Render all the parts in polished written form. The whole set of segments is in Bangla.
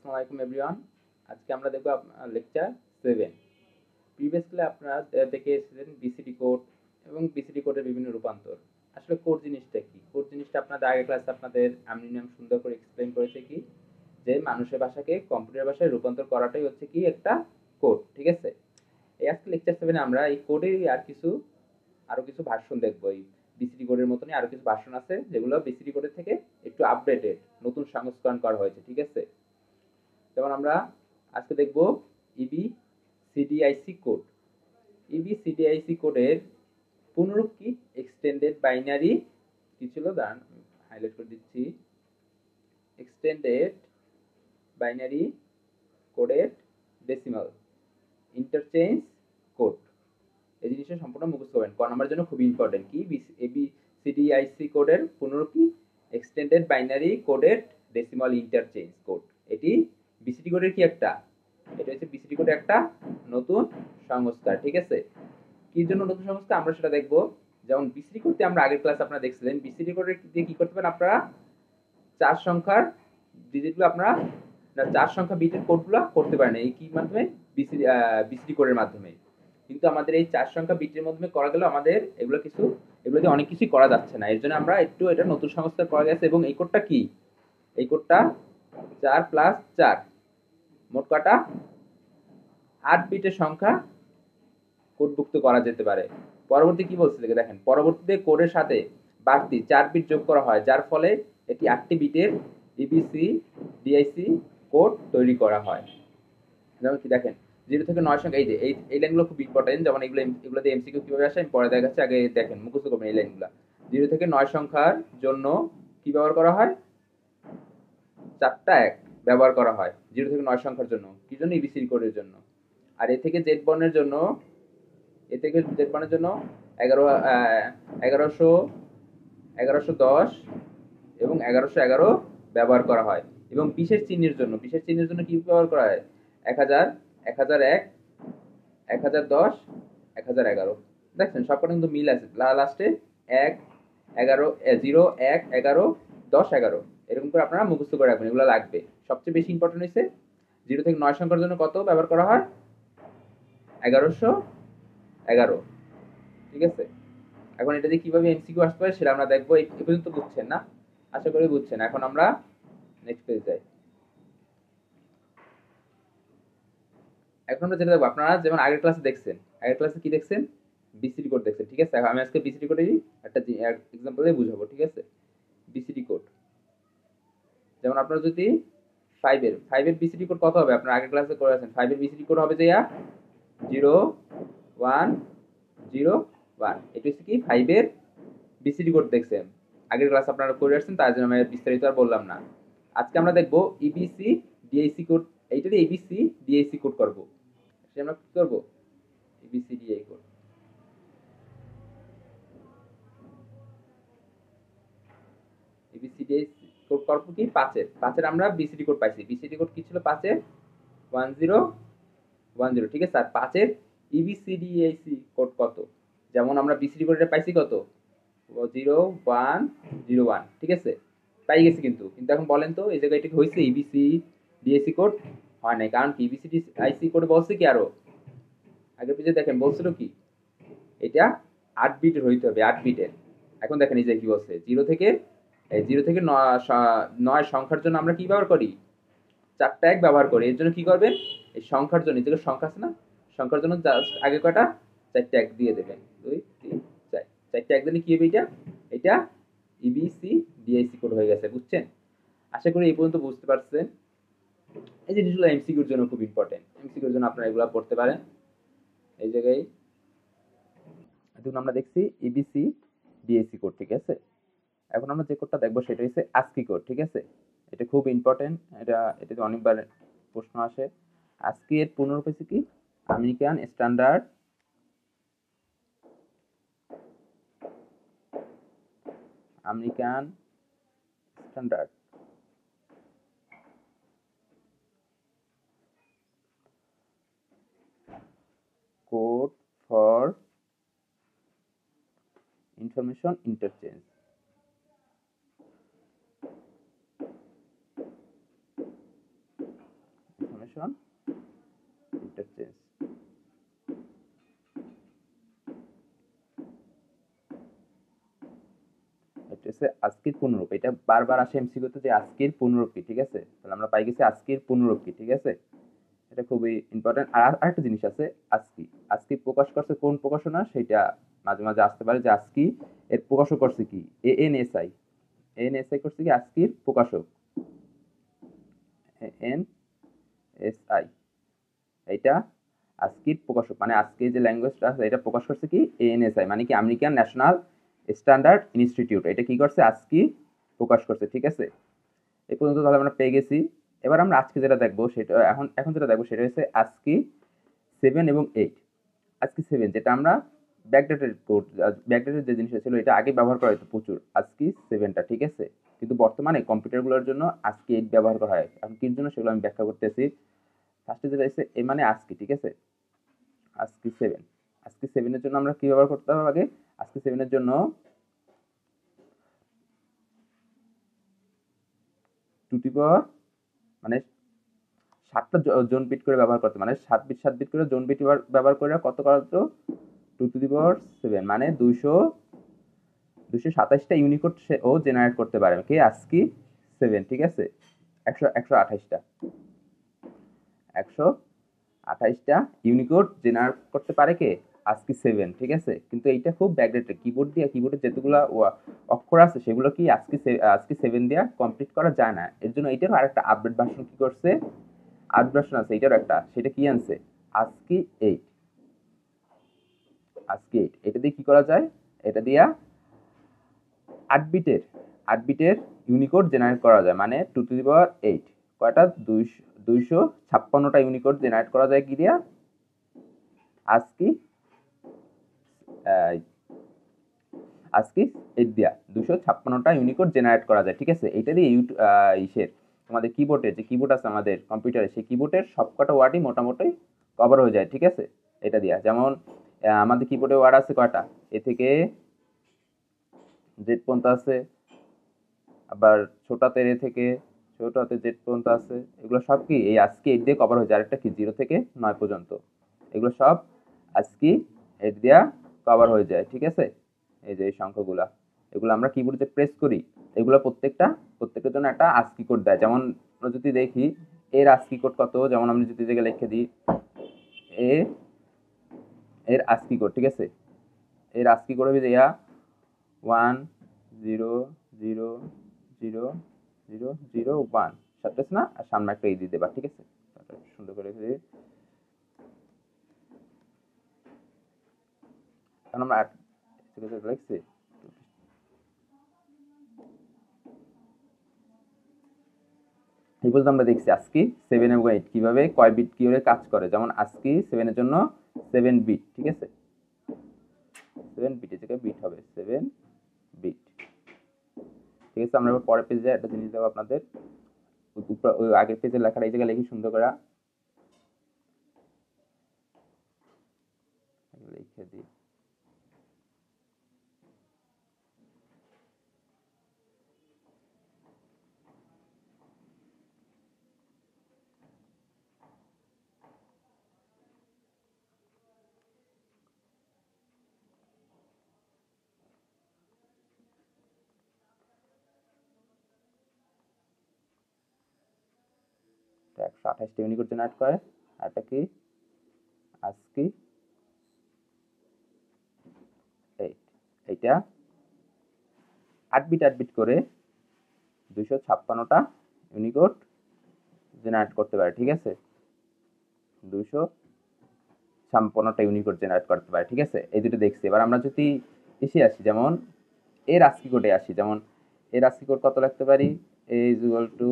আসসালামু আলাইকুম এভরিওয়ান। আজকে আমরা দেখব লেকচার 7। প্রিভিয়াসলি আপনারা দেখে এসেছেন বিসিডি কোড এবং বিসিডি কোডের বিভিন্ন রূপান্তর। আসলে কোড জিনিসটা কি? কোড জিনিসটা আপনাদের আগের ক্লাসে আপনাদের আমি নাম সুন্দর করে এক্সপ্লেইন করেছে কি যে মানুষের ভাষাকে কম্পিউটার ভাষায় রূপান্তর করাটাই হচ্ছে কি একটা কোড, ঠিক আছে? এই আজকে লেকচার 7 আমরা এই কোডেরই আরো কিছু ভার্সন দেখব। এই বিসিডি কোডের মতনই আরো কিছু ভার্সন আছে যেগুলো বিসিডি কোডের থেকে একটু আপডেটেড, নতুন সংস্করণ করা হয়েছে, ঠিক আছে? যেমন আমরা আজকে দেখব ইবি সিডিআইসি কোড। ইবি সিডিআইসি কোডের পুনরূপ কি? এক্সটেন্ডেড বাইনারি কি ছিল, দাঁড়ান হাইলাইট করে দিচ্ছি। এক্সটেন্ডেড বাইনারি কোডের ডেসিমাল ইন্টারচেঞ্জ কোড। এই জিনিসটা সম্পূর্ণ মুখস্থ করবেন, ক নাম্বারের জন্য খুব ইম্পর্টেন্ট। কি? এবি সিডিআইসি কোডের পুনরূপ কি? এক্সটেন্ডেড বাইনারি কোডের ডেসিমাল ইন্টারচেঞ্জ কোড। এটি বিসিডি কোডের কি একটা, এটা হচ্ছে বিসিডি কোডের একটা নতুন সংস্কার, ঠিক আছে? কি জন্য নতুন সংস্কার আমরা সেটা দেখব। যেমন বিসিডি কোডে আমরা আগের ক্লাসে আপনারা দেখছিলেন, বিসিডি কোডের দিয়ে কি করতে পারেন আপনারা? চার সংখ্যার ডিজিটগুলো আপনারা চার সংখ্যা বিটের কোডগুলো করতে পারেন এই কি মাধ্যমে? বিসিডি কোডের মাধ্যমে। কিন্তু আমাদের এই চার সংখ্যা বিটের মাধ্যমে করা গেলে আমাদের এগুলো দিয়ে অনেক কিছুই করা যাচ্ছে না। এর জন্য আমরা একটু এটা নতুন সংস্কার করা গেছে। এবং এই কোডটা কি? এই কোডটা 4 + 4 মোট কটা 8 বিটের সংখ্যা কোডভুক্ত করা যেতে পারে। পরবর্তী কি বলছে দেখেন, পরবর্তীতে কোডের সাথে বাড়তি 4 বিট যোগ করা হয়, যার ফলে এটি 8টি বিটের ইবিসি ডিআইসি কোড তৈরি করা হয়। যেমন কি দেখেন 0 থেকে 9 সংখ্যা, এই যে এই লাইনগুলো খুব ইম্পর্টেন্ট। যেমন এগুলোতে এমসিকিউ কিভাবে আসে আমি পরে দেখাচ্ছি, আগে দেখেন মুখস্থ করবেন এই লাইনগুলো। 0 থেকে 9 সংখ্যার জন্য কি ব্যবহার করা হয়? 4টা 1 ব্যবহার করা হয় 0 থেকে 9 সংখ্যার জন্য। কি জন্য? ইবিসি কোডের জন্য। আর এ থেকে জেড বর্ণের জন্য 1110 এবং 1111 ব্যবহার করা হয়। এবং বিশেষ চিহ্নের জন্য কি ব্যবহার করা হয়? 1000, 1001, 1010, 1011। দেখছেন সবকটা কিন্তু মিল আছে, লাস্টে 1, 11, 0, 1, 11, 10, 11 এরকম করে আপনারা মুখস্থ করে রাখবেন, এগুলো লাগবে। সবচেয়ে বেশি ইম্পর্টেন্ট হচ্ছে 0 থেকে 9 সংখ্যার জন্য কত ব্যবহার করা হয়? 1111, ঠিক আছে? এখন এটা দিয়ে কিভাবে এমসিকিউ আসতে পারে সেটা আমরা দেখবো। এই পর্যন্ত বুঝছেন না? আশা করি বুঝছেন। এখন আমরা নেক্সট পেজ যাই। এখন আমরা যেটা দেখবো, আপনারা যেমন আগের ক্লাসে দেখছেন, আগের ক্লাসে কি দেখছেন? বিসিডি কোড দেখছেন, ঠিক আছে? আমি আজকে বিসিডি কোডেরই একটা এক্সাম্পল দিয়ে বুঝাবো, ঠিক আছে? বিসিডি কোড যেমন আপনারা যদি 5 এর বিসিডি কোড কত হবে? আপনারা আগের ক্লাসে করেছেন। 5 এর বিসিডি কোড হবে যে 0 1 0 1। এটা হচ্ছে কি 5 এর বিসিডি কোড দেখছেন, আগের ক্লাস আপনারা করে আসছেন, তার জন্য আমি বিস্তারিত আর বললাম না। আজকে আমরা দেখবো ইবিসি ডিআইসি কোড। এইটাতে এবিসি ডিআইসি কোড করব। সে আমরা কি করব? EBCDIC code. EBCDIC code করব কি? 5 এর আমরা বিসিডি কোড পাইছি। বিসিডি কোড কি ছিল? 5 এর 1010, ঠিক আছে? আর 5 এর ইবিসি ডিআইসি কোড কত? যেমন আমরা বিসিডি কোডটা পাইছি কত? 0101, ঠিক আছে? পাই গেছি। কিন্তু এখন বলেন তো এই জায়গায় এটা কি হয়েছে? ইবিসি ডিএসি কোড হয় নাই। কারণ কি? ইবিসি আইসি কোড বলছে কি আরো আগে পিছে দেখেন বলছিল কি এটা 8 বিটের হইতে হবে, 8 বিটের। এখন দেখেন এই যে কি বলছে, 0 থেকে 9 সংখ্যার জন্য আমরা কি ব্যবহার করি? 4টা 1 ব্যবহার করি। এর জন্য কি করবেন? এই সংখ্যার জন্য, এই যে সংখ্যা আছে না, সংখ্যার জন্য জাস্ট আগে কয়টা? 4টা 1 দিয়ে দেবেন। 2 3 4, 4টা 1 দিলে কি হবে? এটা ইবিসি ডিআইসি কোড হয়ে গেছে। বুঝছেন? আশা করি এই পর্যন্ত বুঝতে পারছেন। এই জিনিসগুলো এমসিকিউর জন্য খুব ইম্পর্টেন্ট। এমসিকিউর জন্য আপনারা এগুলো পড়তে পারেন। এই জায়গায় এখন আমরা দেখছি ইবিসি ডিএসি কোড, ঠিক আছে? এখন আমরা যে কোডটা দেখবো সেটা হচ্ছে আস্কি কোড, ঠিক আছে? এটা খুব ইম্পর্টেন্ট। এটাতে অনেকবার প্রশ্ন আসে। আস্কি এর পুনরূপ হচ্ছে কি? American standard code for information interchange. Extension interchange. এটা হচ্ছে আজকের পূর্ণরূপ। এটা বারবার আসে এমসিকিউতে যে আজকের পূর্ণরূপ কি, ঠিক আছে? তাহলে আমরা পাই গেছি আজকের পূর্ণরূপ কি, ঠিক আছে? এটা খুবই ইম্পর্টেন্ট। আর আরেকটা জিনিস আছে, আজকি। আজকি প্রকাশ করছে কোন প্রকাশনা, সেটা মাঝে মাঝে আসতে পারে যে আজকি এর প্রকাশক করছে কি, এএনএসআই। এএনএসআই করছে কি আজকির প্রকাশক, এএনএসআই। এটা আজকির প্রকাশক, মানে আজকে যে ল্যাঙ্গুয়েজটা আছে এটা প্রকাশ করছে কি এএনএসআই, মানে কি আমেরিকান ন্যাশনাল স্ট্যান্ডার্ড ইনস্টিটিউট। এটা কি করছে, আজকি প্রকাশ করছে, ঠিক আছে? এই পর্যন্ত তাহলে আমরা পেয়ে গেছি। এবার আমরা আজকে যেটা দেখবো সেটা এখন যেটা দেখবো সেটা হচ্ছে আজকি 7 এবং 8। আজকি 7 যেটা আমরা ব্যাকডেটেড কোড, ব্যাকডেটেড যে জিনিসটা ছিল এটা আগে ব্যবহার করা হতো প্রচুর, আজকি 7টা, ঠিক আছে? কিন্তু বর্তমানে কম্পিউটারগুলোর জন্য আজকি 8 ব্যবহার করা হয়। এখন কির জন্য সেগুলো আমি ব্যাখ্যা করতেছি। ফার্স্টে যেটা হচ্ছে এ মানে আজকি, ঠিক আছে? আজকি 7। আজকি 7 এর জন্য আমরা কি ব্যবহার করতে হবে আগে? আজকি 7 এর জন্য 2 টু পাওয়ার মানে 7টা জোন বিট করে ব্যবহার করতে, মানে 7 বিট 7 বিট করে জোন বিট ব্যবহার করে কত করা হতো, 2 টু দি পাওয়ার 7 মানে 227টা ইউনিকোড ও জেনারেট করতে পারে কে, আজকি 7, ঠিক আছে? 128টা 128টা ইউনিকোড জেনারেট করতে পারে কে, আজকি 7, ঠিক আছে? কিন্তু এইটা খুব ব্যাকডেটেড, কিবোর্ডে যেগুলো অক্ষর আছে সেগুলো কি আজকি 7 দিয়ে কমপ্লিট করা যায় না। এর জন্য এইটারও আরেকটা আপডেট ভার্সন কি করছে, আপডেট ভার্সন আছে এইটারও একটা, সেটা কি আনছে, আজকি 8। আজকি 8 এটা দিয়ে কি করা যায়, এটা দিয়া 8 বিটের ইউনিকোড জেনারেট করা যায়, মানে 2 টু দি পাওয়ার 8 কয়টা, 256টা ইউনিকোড জেনারেট করা যায় কি দিয়া, আজকি আজকি 8 দিয়া 256টা ইউনিকোড জেনারেট করা যায়, ঠিক আছে? এটা দিয়ে ইসের আমাদের কিবোর্ডে যে কিবোর্ড আছে আমাদের কম্পিউটারে, সেই কিবোর্ডের সবকটা ওয়ার্ডই মোটামুটি কভার হয়ে যায়, ঠিক আছে? এটা দিয়া যেমন আমাদের কিবোর্ডে ওয়ার্ড আছে কয়টা, এ থেকে জেড পর্যন্ত আছে, আবার ছোট হাতের এ থেকে ছোট হাতের জেড পর্যন্ত আছে, এগুলো সব কি এই আজকি 8 দিয়ে কভার হয়ে যায়। আরেকটা কি 0 থেকে 9 পর্যন্ত, এগুলো সব আজকি 8 দিয়া কভার হয়ে যায়, ঠিক আছে? এই যে এই সংখ্যাগুলা, এগুলো আমরা কিবোর্ডে প্রেস করি, এগুলো প্রত্যেকটার জন্য একটা আজকি কোড দেয়। যেমন আমরা যদি দেখি এর আজকি কোড কত, যেমন আমরা যদি দেখে লিখে দিই এর আজকি কোড, ঠিক আছে? এর আজকি কোড হবে যে 1000001, সাথে না আর সামনে একটা দিয়ে দেবা, ঠিক আছে? সুন্দর করে লিখে এখন আমরা লিখছি। এই পর্যন্ত আমরা দেখছি আজকি 7 এবং 8 কিভাবে কয় বিট কি করে কাজ করে। যেমন আজকি 7 এর জন্য 7 বিট, ঠিক আছে? 7 বিটের জায়গায় বিট হবে 7 বিট, ঠিক আছে? আমরা এবার পরের পেজে একটা জিনিস দেবো আপনাদের, ওই আগের পেজের লেখাটা এই জায়গায় লিখি সুন্দর করে লিখে দিই। তো 128টা ইউনিকোড জেনারেট করে, আর এটা কি আজকি 8, এইটা 8 বিট করে 256টা ইউনিকোড জেনারেট করতে পারে, ঠিক আছে? 256টা ইউনিকোড জেনারেট করতে পারে, ঠিক আছে? এই দুটো দেখছি। এবার আমরা যদি এসে আসি, যেমন এর আজকি কোডে আসি, যেমন এর আজকি কোড কত লিখতে পারি, a is equal to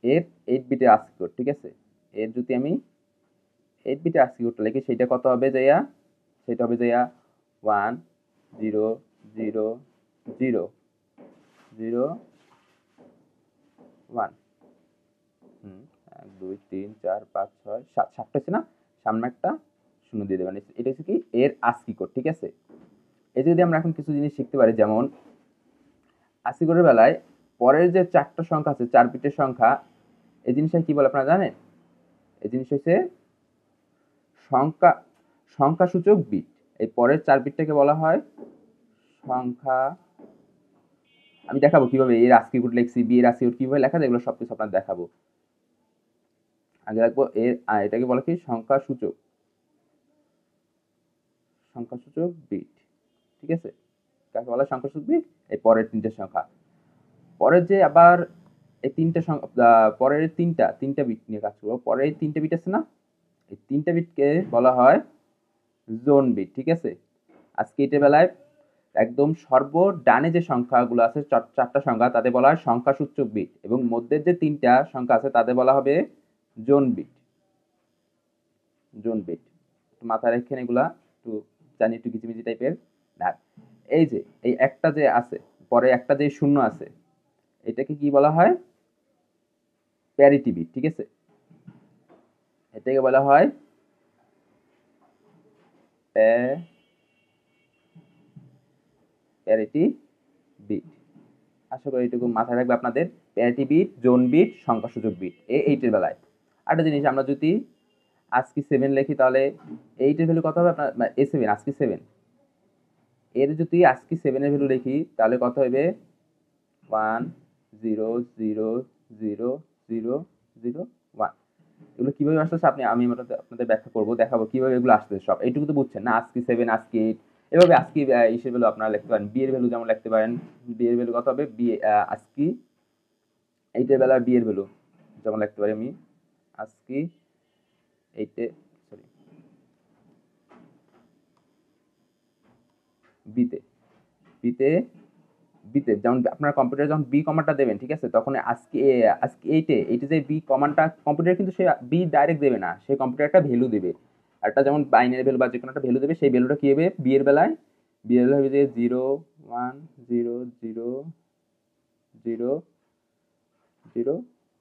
এর 8 বিটের আজকি কোড, ঠিক আছে? এর যদি আমি 8 বিটের আজকি কোডটা লিখি সেটা কত হবে যাইয়া, সেটা হবে যাইয়া 1 0 0 0 0 1 1 2 3 4 5 6 7 7টা আছে না, সামনে একটা শূন্য দিয়ে দেবেন। এটা হচ্ছে কি এর আজকি কোড, ঠিক আছে? এই যদি আমরা এখন কিছু জিনিস শিখতে পারি, যেমন আজকি কোডের বেলায় পরের যে 4টা সংখ্যা আছে 4 বিটের সংখ্যা, এই জিনিসটা কি বলে আপনারা জানেন? এই জিনিস হচ্ছে সংখ্যাসূচক বিট। এই পরের 4 বিটটাকে বলা হয় সংখ্যা। আমি দেখাবো কিভাবে এর ASCII কোড লিখছি, বি এর ASCII কোড কিভাবে লেখা যায়, এগুলো সবকিছু আপনাদের দেখাবো। আগে রাখবো এটাকে বলা কি সংখ্যাসূচক বিট, ঠিক আছে? কাকে বলা সংখ্যাসূচক বিট? এই পরের 3টে সংখ্যা। পরের যে আবার এই 3টে পরের 3টা বিট নিয়ে কাজ করবো। পরের এই 3টে বিট আছে না, এই 3টে বিটকে বলা হয় জোন বিট, ঠিক আছে? আজকে এটার বেলায় একদম ডানে যে সংখ্যাগুলো আছে 4টা সংখ্যা, তাদের বলা হয় সংখ্যাসূচক বিট, এবং মধ্যের যে 3টা সংখ্যা আছে তাদের বলা হবে জোন বিট। মাথায় রাখেন এগুলা, একটু জানি একটু কিচিমিচি টাইপের। এই যে এই একটা যে আছে, পরে একটা যে শূন্য আছে, এটাকে কি বলা হয়? প্যারিটি বিট, ঠিক আছে? এটাকে বলা হয় প্যারিটি বিট। আশা করি এটুকু মাথায় রাখবে আপনাদের। প্যারিটি বিট, জোন বিট, সংখ্যাসূচক বিট, এইটের বেলায়। আরেকটা জিনিস, আমরা যদি ASCII 7 লিখি তাহলে এইটের ভ্যালু কত হবে? আপনার A7 ASCII 7 এর যদি ASCII 7 এর ভ্যালু লিখি তাহলে কত হবে? 1 0 0 0 0 0 1। এগুলো কিভাবে আসতেছে আমি আপনাদের ব্যাখ্যা করবো, দেখাবো কিভাবে এগুলো আসতেছে সব। এইটুকু তো বুঝছেন না? ASCII 7 ASCII 8 এভাবে ASCII ইসের ভ্যালু আপনারা লিখতে পারেন। বি এর ভ্যালু যেমন লিখতে পারেন, বি এর ভ্যালু কত হবে? ASCII 8 এর বেলা বি এর ভ্যালু যেমন লিখতে পারি আমি ASCII 8 এ সরি বিতে যেমন আপনার কম্পিউটারে যখন বি কমান্ডটা দেবেন, ঠিক আছে, তখন ASCII 8 যে বি কমান্ডটা কম্পিউটার কিন্তু সে বি ডাইরেক্ট দেবে না, সে কম্পিউটার একটা ভ্যালু দেবে, একটা যেমন বাইনারি ভ্যালু বা যে কোনো একটা ভ্যালু দেবে। সেই ভ্যালুটা কি হবে? বি এর বেলায় হবে যে 0 1 0 0 0 0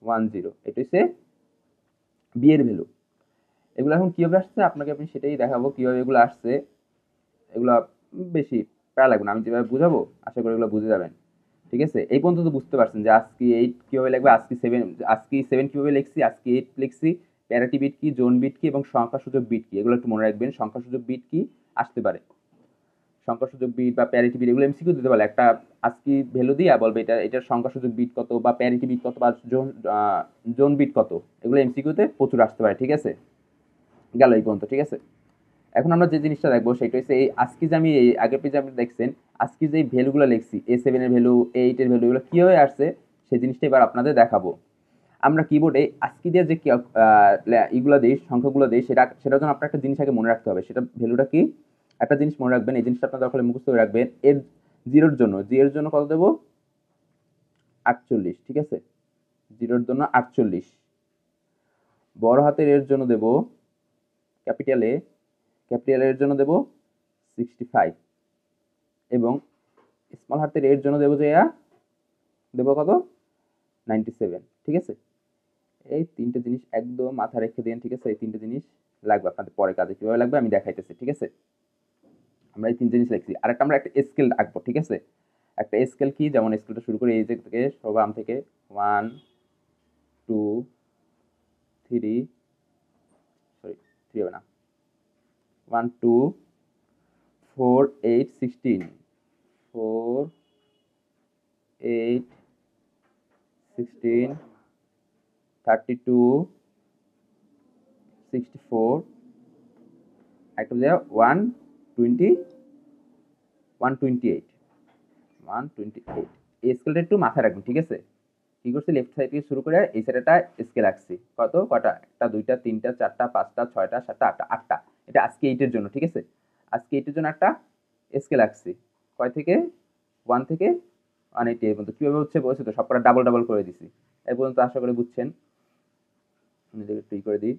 1 0। এটা হচ্ছে বি এর ভ্যালু। এগুলো এখন কিভাবে আসছে আপনাকে আমি সেটাই দেখাবো কিভাবে এগুলো আসছে। এগুলো বেশি প্যারা লাগবে না, আমি যেভাবে বুঝাবো আশা করি এগুলো বুঝে যাবেন, ঠিক আছে? এই পর্যন্ত তো বুঝতে পারছেন যে ASCII 8 কিভাবে লিখবে, ASCII 7 কিভাবে লিখছি, ASCII 8 লিখছি, প্যারিটি বিট কি, জোন বিট কি, এবং সংখ্যাসূচক বিট কি, এগুলো একটু মনে রাখবেন। সংখ্যাসূচক বিট কি আসতে পারে, সংখ্যাসূচক বিট বা প্যারিটি বিট, এগুলো এমসিকিউ দিতে পারে। একটা ASCII ভ্যালু দিয়া বলবে এটার সংখ্যাসূচক বিট কত, বা প্যারিটি বিট কত, বা জোন বিট কত, এগুলো এমসিকিউতে প্রচুর আসতে পারে, ঠিক আছে? গেল এই পর্যন্ত, ঠিক আছে? এখন আমরা যে জিনিসটা দেখবো সেটা হচ্ছে এই ASCII যে আমি এই আগের পেজে আপনি দেখছেন ASCII যে ভ্যালুগুলো লিখছি, A7 এর ভ্যালু, A8 এর ভ্যালু, এগুলো কিভাবে আসছে সেই জিনিসটা এবার আপনাদের দেখাবো। আমরা কিবোর্ডে ASCII দিয়ে যে ইগুলো দেই, সংখ্যাগুলো দেই, সেটার জন্য আপনার একটা জিনিস আগে মনে রাখতে হবে, সেটা ভ্যালুটা কি। একটা জিনিস মনে রাখবেন, এই জিনিসটা আপনার দরকার হলে মুখস্থ করে রাখবেন। এর জিরোর জন্য কত দেবো? 48, ঠিক আছে? জিরোর জন্য 48। বড় হাতের এর জন্য দেব ক্যাপিটাল এর জন্য দেব 65, এবং স্মল হাতের এর জন্য দেবো কত? 97, ঠিক আছে? এই 3টে জিনিস একদম মাথা রেখে দিন, ঠিক আছে? এই 3টে জিনিস লাগবে আপনাদের পরে কাজে, কিভাবে লাগবে আমি দেখাইতেছি, ঠিক আছে? আমরা এই 3 জিনিস লিখছি। আরেকটা আমরা একটা স্কেল আঁকবো, ঠিক আছে? একটা স্কেল কি, যেমন স্কেলটা শুরু করে এই যে থেকে সবাম থেকে 1 2 3 সরি 3 হবে না, 1 2 4 8 16 4 8 16 32 64 একটা 120 128 128। এই স্কেলটা একটু মাথায় রাখবেন, ঠিক আছে? কি করছি, লেফট সাইড থেকে শুরু করে এই সাইডে একটা স্কেল আঁকছি। কটা? একটা, দুইটা, তিনটা, চারটা, পাঁচটা, ছয়টা, সাতটা, আটটা। এটা ASCII 8 এর জন্য, ঠিক আছে? ASCII 8 এর জন্য একটা স্কেল আঁকছি। কয় থেকে? 1 থেকে 180 এই পর্যন্ত। কিভাবে হচ্ছে বলছি তো, সবকটা ডাবল ডাবল করে দিছি। এই পর্যন্ত আশা করি বুঝছেন। একটু করে দিই।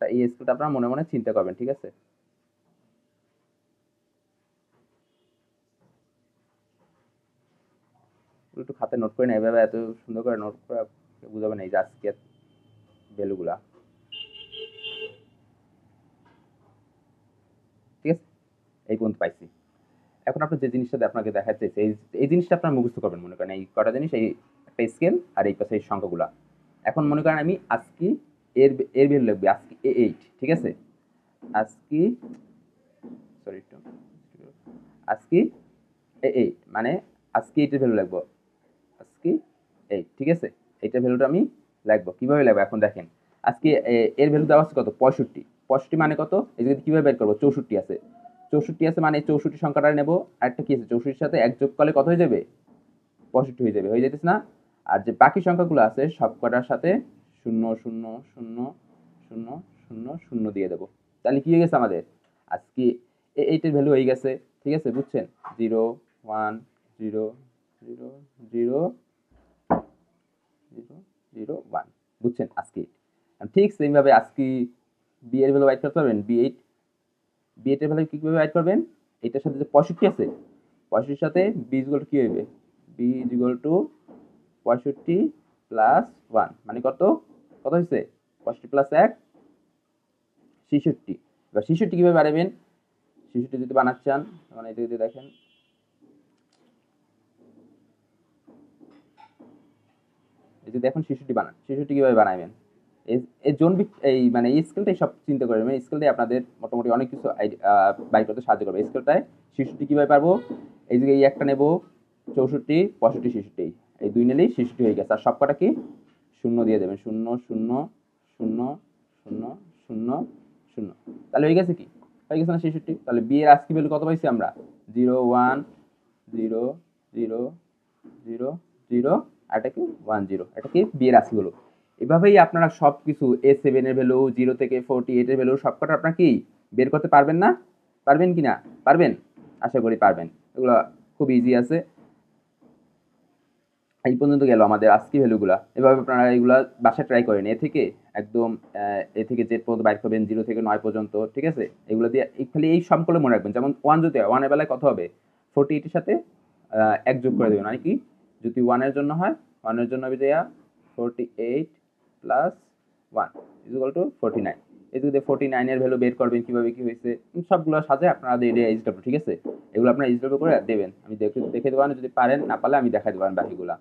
এই স্কেলটা আপনারা মনে মনে চিন্তা করবেন, ঠিক আছে? খাতে নোট করে না, এভাবে এত সুন্দর করে নোট করে বুঝাবে না এই যে আজকের ভ্যালুগুলা, ঠিক আছে? এই পর্যন্ত পাইছি। এখন আপনার যে জিনিসটা আপনাকে দেখাতে চাইছে এই জিনিসটা আপনার মুখস্থ করবেন। মনে করেন এই কটা জিনিস, এই একটা স্কেল আর এই পাশে এই সংখ্যাগুলা। এখন মনে করেন আমি আজকে এর এর ভ্যালু লিখবি, আজকে A8, ঠিক আছে? আজকে সরি একটু আজকে A8 মানে আজকে 8 এর ভ্যালু লিখবো, আজকে 8, ঠিক আছে? এইটার ভ্যালুটা আমি লিখবো। কিভাবে লিখবো এখন দেখেন। আজকে এর ভ্যালু দেওয়া আছে কত? 65। 65 মানে কত? এই যে কিভাবে বের করবো? 64 আছে। 64 আছে মানে 64 সংখ্যাটা নেব। আরেকটা কি আছে? 64 সাথে 1 যোগ করলে কত হয়ে যাবে? 65 হয়ে যাবে। হয়ে যেতেছে না? আর যে বাকি সংখ্যাগুলো আছে সব কটার সাথে 0 0 0 0 0 0 দিয়ে দেবো। তাহলে কি হয়ে গেছে আমাদের? আজকে এইটার ভ্যালু হয়ে গেছে, ঠিক আছে? বুঝছেন? 0 1 0 0 0 0 0 1, বুঝছেন? আজকে ঠিক সেম ভাবে আজকে বি এর ভ্যালু বাইট করতে পারবেন। বি8 এর ভ্যালু কিভাবে বাইট করবেন? এটার সাথে যে 65 আছে, 65 সাথে বি ইকুয়াল টু কি হবে? বি ইকুয়াল টু 65 প্লাস 1 মানে কত? কত হয়েছে? 65 প্লাস 1 66। এবার 66 কিভাবে বাড়াবেন? 66 যদি বানাতে চান মানে এটা যদি দেখেন, এই যে দেখুন 66 বানান, 66 কিভাবে বানাবেন? এই জোন এই মানে এই স্কেলটাই সব চিন্তা করবেন। এই স্কেলটাই আপনাদের মোটামুটি অনেক কিছু বাই করতে সাহায্য করবে। এই স্কেলটায় 66 কিভাবে পারবো? এই যে এই একটা নেব 64 65 66, এই দুই নিলেই 66 হয়ে গেছে। আর সব কটা কি শূন্য দিয়ে দেবেন, 0 0 0 0 0 0, তাহলে হয়ে গেছে কি? হয়ে গেছে না 66? তাহলে বি এর আজকে ভ্যালু কত পাইছি আমরা? 0 1 0 0 0 0, আর এটা কি 1 0, এটা কি বি এর আজকে হলো। এভাবেই আপনারা সবকিছু A7 এর ভ্যালু 0 থেকে 48 এর ভ্যালু সবকটা আপনারা কি বের করতে পারবেন না? পারবেন কি না? পারবেন? আশা করি পারবেন। এগুলো খুব ইজি আছে। এই পর্যন্ত গেল আমাদের আজকে ভ্যালুগুলা। এভাবে আপনারা এগুলা বাসায় ট্রাই করেন। একদম এ থেকে জেড পর্যন্ত বাইর করবেন, 0 থেকে 9 পর্যন্ত, ঠিক আছে? এগুলো দিয়ে খালি এই সবগুলো মনে রাখবেন। যেমন 1 যদি হয়, 1 এর বেলায় কত হবে? 48 এর সাথে 1 যোগ করে দেবেন, মানে কি? যদি 1 এর জন্য হয়, 1 এর জন্য হবে যে 48 প্লাস 1 ইকুয়াল টু 49। এই যদি 49 এর ভ্যালু বের করবেন কিভাবে কি হয়েছে সবগুলো সাথে আপনারা এইচডব্লিউ, ঠিক আছে? এগুলো আপনারা এইচডব্লিউ করে দেবেন। আমি দেখে দেবেন, যদি পারেন, না পারলে আমি দেখাই দেবেন বাকিগুলা।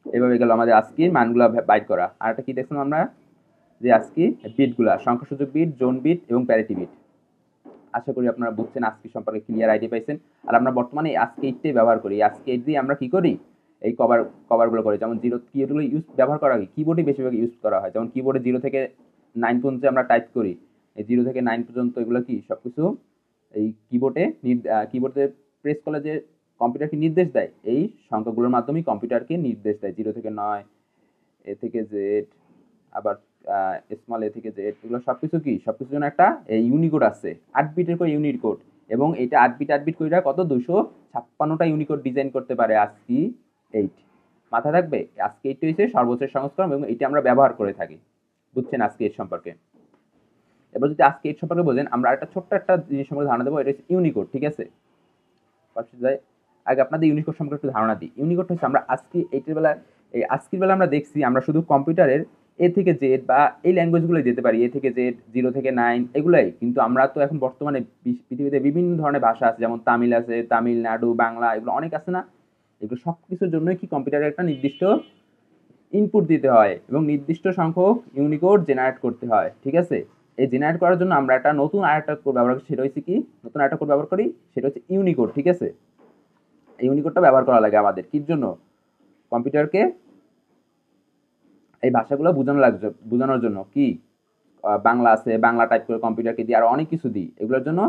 এভাবে গেল আমাদের আজকে মানগুলা বাইট করা। আর একটা কি দেখছিলাম আমরা, যে আজকে বিটগুলা, সংখ্যাসূচক বিট, জোন বিট এবং প্যারিটি বিট। আশা করি আপনারা বুঝছেন, আজকে সম্পর্কে ক্লিয়ার আইডিয়া পাইছেন। আর আমরা বর্তমানে আজকে এইটটাই ব্যবহার করি। আজকে এইট দিয়ে আমরা কি করি? এই কভারগুলো করি। যেমন জিরো কিবোর্ডগুলো ইউজ ব্যবহার করা হয়, কিবোর্ডই বেশিরভাগ ইউজ করা হয়। যেমন কিবোর্ডে 0 থেকে 9 পর্যন্ত আমরা টাইপ করি, এই 0 থেকে 9 পর্যন্ত এগুলো কি সবকিছু এই কিবোর্ডে প্রেস করলে যে কম্পিউটারকে নির্দেশ দেয়, এই সংখ্যাগুলোর মাধ্যমেই কম্পিউটারকে নির্দেশ দেয়। 0 থেকে 9, এ থেকে জেড, আবার স্মল এ থেকে জেড, এগুলো সবকিছু কি সবকিছুর জন্য একটা ইউনিকোড আছে, 8 বিটের করে ইউনিকোড। এবং এটা 8 বিট করে কত 256টা ইউনিকোড ডিজাইন করতে পারে আজকি 8। মাথায় রাখবে, আজকে 8 হয়েছে সর্বোচ্চ সংস্করণ এবং এটা আমরা ব্যবহার করে থাকি। বুঝছেন আজকে 8 সম্পর্কে? এবার যদি আজকে 8 সম্পর্কে বোঝেন, আমরা একটা ছোট্ট একটা জিনিস সম্পর্কে ধারণা দেবো। এটা হচ্ছে ইউনিকোড, ঠিক আছে? আগে আপনাদের ইউনিকোড সম্পর্কে একটু ধারণা দিই। ইউনিকোড হচ্ছে আমরা আজকে আজকের বেলা আমরা দেখছি, আমরা শুধু কম্পিউটারের এ থেকে জেড বা এই ল্যাঙ্গুয়েজগুলোই দিতে পারি, এ থেকে জেড, 0 থেকে 9 এগুলাই। কিন্তু আমরা তো এখন বর্তমানে পৃথিবীতে বিভিন্ন ধরনের ভাষা আছে, যেমন তামিল আছে, তামিলনাড়ু, বাংলা, এগুলো অনেক আছে না? এগুলো সব কিছুর জন্যই কি কম্পিউটারে একটা নির্দিষ্ট ইনপুট দিতে হয় এবং নির্দিষ্ট সংখ্যক ইউনিকোড জেনারেট করতে হয়, ঠিক আছে? এই জেনারেট করার জন্য আমরা একটা নতুন আরেকটা কোড ব্যবহার করি, সেটা হচ্ছে কি? নতুন আরেকটা কোড ব্যবহার করি, সেটা হচ্ছে ইউনিকোড, ঠিক আছে? ইউনিকোডটা ব্যবহার করা লাগে আমাদের কির জন্য? কম্পিউটারকে এই ভাষাগুলো বোঝানোর জন্য। কি বাংলা আছে, বাংলা টাইপ করে কম্পিউটারকে দিই, আর অনেক কিছু দিই এগুলোর জন্য।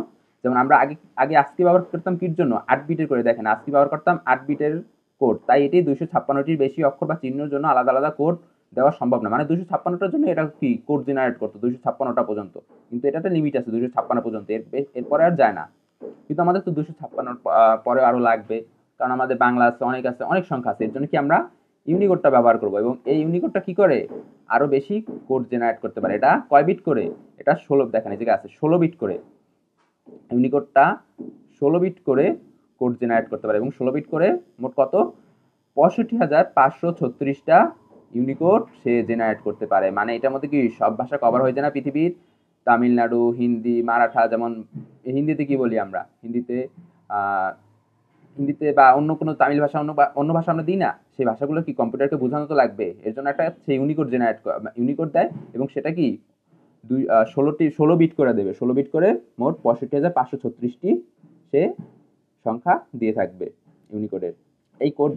যেমন আমরা আগে আগে আজকে ব্যবহার করতাম কির জন্য? 8 বিটের করে। দেখেন আজকে ব্যবহার করতাম 8 বিটের কোড, তাই এটি 256টির বেশি অক্ষর বা চিহ্নের জন্য আলাদা আলাদা কোড দেওয়া সম্ভব না। মানে 256টার জন্য এটা কি কোড জেনারেট করতো 256টা পর্যন্ত, কিন্তু এটাতে লিমিট আছে 256 পর্যন্ত, এরপরে আর যায় না। কিন্তু আমাদের তো 256 পরে আরো লাগবে, কারণ আমাদের বাংলা আছে, অনেক সংখ্যা আছে। এর জন্য কি আমরা ইউনিকোডটা ব্যবহার করব। এবং এই ইউনিকোডটা কি করে? আরো বেশি কোড জেনারেট করতে পারে। এটা কয় বিট করে? এটা 16, দেখেন এই জায়গায় আছে 16 বিট করে। ইউনিকোডটা 16 বিট করে কোড জেনারেট করতে পারে এবং 16 বিট করে মোট কত 65,536টা ইউনিকোড সে জেনারেট করতে পারে। মানে এটার মধ্যে কি সব ভাষা কভার হয়ে যায় না পৃথিবীর? তামিলনাড়ু, হিন্দি, মারাঠা, যেমন হিন্দিতে কি বলি আমরা? হিন্দিতে বা অন্য কোনো তামিল ভাষা, অন্য ভাষা আমরা দিই না? সেই ভাষাগুলো কি কম্পিউটারকে বোঝানো তো লাগবে। এর জন্য একটা সে ইউনিকোড দেয়, এবং সেটা কি 16 বিট করে দেবে। 16 বিট করে মোট 65,536টি সে সংখ্যা দিয়ে থাকবে ইউনিকোডের। এই কোড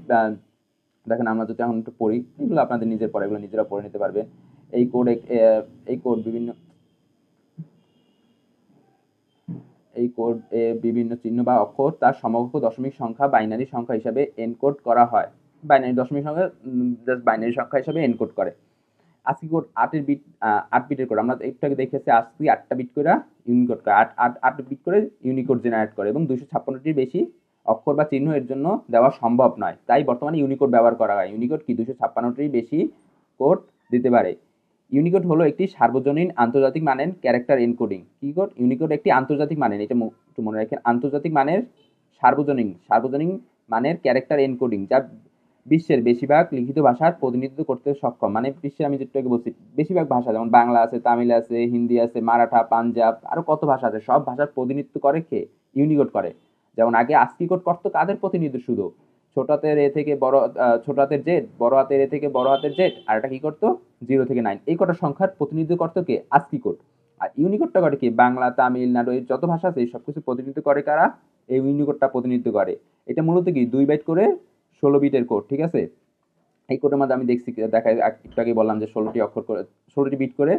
দেখেন, আমরা যদি এখন একটু পড়ি, এগুলো আপনাদের নিজের পড়া, এগুলো নিজেরা পড়ে নিতে পারবে। এই কোড বিভিন্ন চিহ্ন বা অক্ষর তার সমকক্ষ দশমিক সংখ্যা বাইনারি সংখ্যা হিসাবে এনকোড করা হয়। বাইনারি দশমিক সংখ্যা জাস্ট বাইনারি সংখ্যা হিসাবে এনকোড করে। ASCII কোড 8 বিটের কোড। আমরা একটু আগে দেখেছি ASCII 8টা বিট করে ইউনিকোড করে, 8 বিট করে ইউনিকোড জেনারেট করে, এবং 256টির বেশি অক্ষর বা চিহ্ন এর জন্য দেওয়া সম্ভব নয়। তাই বর্তমানে ইউনিকোড ব্যবহার করা হয়। ইউনিকোড কি 256টির বেশি কোড দিতে পারে। ইউনিকোড হলো একটি সার্বজনীন আন্তর্জাতিক মানের ক্যারেক্টার এনকোডিং। কি কোড? ইউনিকোড একটি আন্তর্জাতিক মানের, এটা একটু মনে রাখেন, আন্তর্জাতিক মানের সার্বজনীন মানের ক্যারেক্টার এনকোডিং, যা বিশ্বের বেশিরভাগ লিখিত ভাষার প্রতিনিধিত্ব করতে সক্ষম। মানে বিশ্বে আমি যেটা বলছি, বেশিরভাগ ভাষা, যেমন বাংলা আছে, তামিল আছে, হিন্দি আছে, মারাঠা, পাঞ্জাব, আরো কত ভাষা আছে, সব ভাষার প্রতিনিধিত্ব করে কে? ইউনিকোড করে। যেমন আগে ASCII কোড করতো কাদের প্রতিনিধিত্ব? শুধু ছোট হাতের এ থেকে বড়, ছোট হাতের জেড, বড় হাতের এ থেকে বড় হাতের জেড, আর এটা কি করতো? 0 থেকে 9, এই কটা সংখ্যার প্রতিনিধিত্ব করতো কে? ASCII code. আর ইউনিকোডটা করে কি? বাংলা, তামিলনাড়ু, এর যত ভাষা আছে এই সবকিছু প্রতিনিধিত্ব করে কারা? এই ইউনিকোডটা প্রতিনিধিত্ব করে। এটা মূলত কি 2 বাইট করে 16 বিটের কোড, ঠিক আছে? এই কোডের মধ্যে আমি দেখছি, দেখায় একটু আগে বললাম যে 16টি অক্ষর করে, 16টি বিট করে,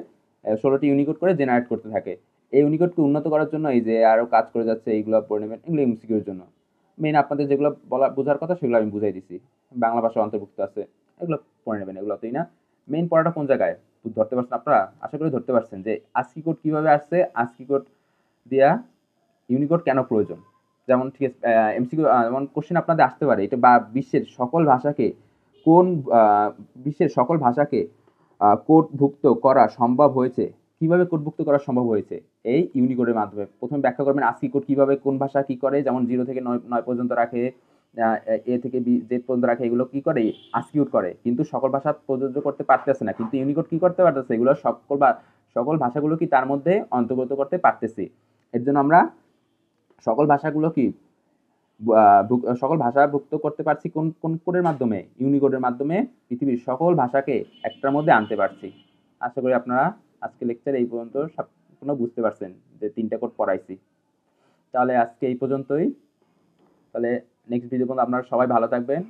16টি ইউনিকোড করে জেনারেট করতে থাকে। এই ইউনিকোডকে উন্নত করার জন্য এই যে আরো কাজ করে যাচ্ছে, এইগুলো পড়ে নেবেন, এগুলো এমসিকিউর জন্য। মেইন আপনাদের যেগুলো বোঝার কথা সেগুলো আমি বুঝাই দিছি। বাংলা ভাষা অন্তর্ভুক্ত আছে, এগুলো পড়ে নেবেন, এগুলোতেই না। মেইন পড়াটা কোন জায়গায় ধরতে পারছেন আপনারা? আশা করি ধরতে পারছেন যে ASCII কোড কিভাবে আসছে, ASCII কোড দিয়া ইউনিকোড কেন প্রয়োজন। যেমন ঠিক আছে, এমসিকিউ যেমন কোশ্চেন আপনাদের আসতে পারে, এটা বা বিশ্বের সকল ভাষাকে কোন বিশ্বের সকল ভাষাকে কোডভুক্ত করা সম্ভব হয়েছে, কিভাবে কোডভুক্ত করা সম্ভব হয়েছে? এই ইউনিকোডের মাধ্যমে। প্রথমে ব্যাখ্যা করবেন ASCII কোড কিভাবে, কোন ভাষা কি করে, যেমন 0 থেকে 9 পর্যন্ত রাখে, এ থেকে জেড পর্যন্ত রাখে, এগুলো কি করে? ASCII কোড করে, কিন্তু সকল ভাষা প্রযোজ্য করতে পারতেছে না। কিন্তু ইউনিকোড কি করতে পারতেছে? এগুলো সকল ভাষাগুলো কি তার মধ্যে অন্তর্গত করতে পারতেছি। এর জন্য আমরা সকল ভাষাগুলো কি সকল ভাষাভুক্ত করতে পারছি কোন কোন কোডের মাধ্যমে? ইউনিকোডের মাধ্যমে পৃথিবীর সকল ভাষাকে একটার মধ্যে আনতে পারছি। আশা করি আপনারা আজকে লেকচার এই পর্যন্ত সম্পূর্ণ বুঝতে পারছেন, যে 3টা কোড পড়াইছি। তাহলে আজকে এই পর্যন্তই। তাহলে নেক্সট ভিডিও পর্যন্ত আপনারা সবাই ভালো থাকবেন।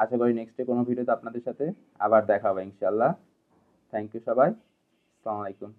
আশা করি নেক্সটে কোনো ভিডিওতে আপনাদের সাথে আবার দেখা হবে ইনশাআল্লাহ। থ্যাংক ইউ সবাই। আসসালামু আলাইকুম।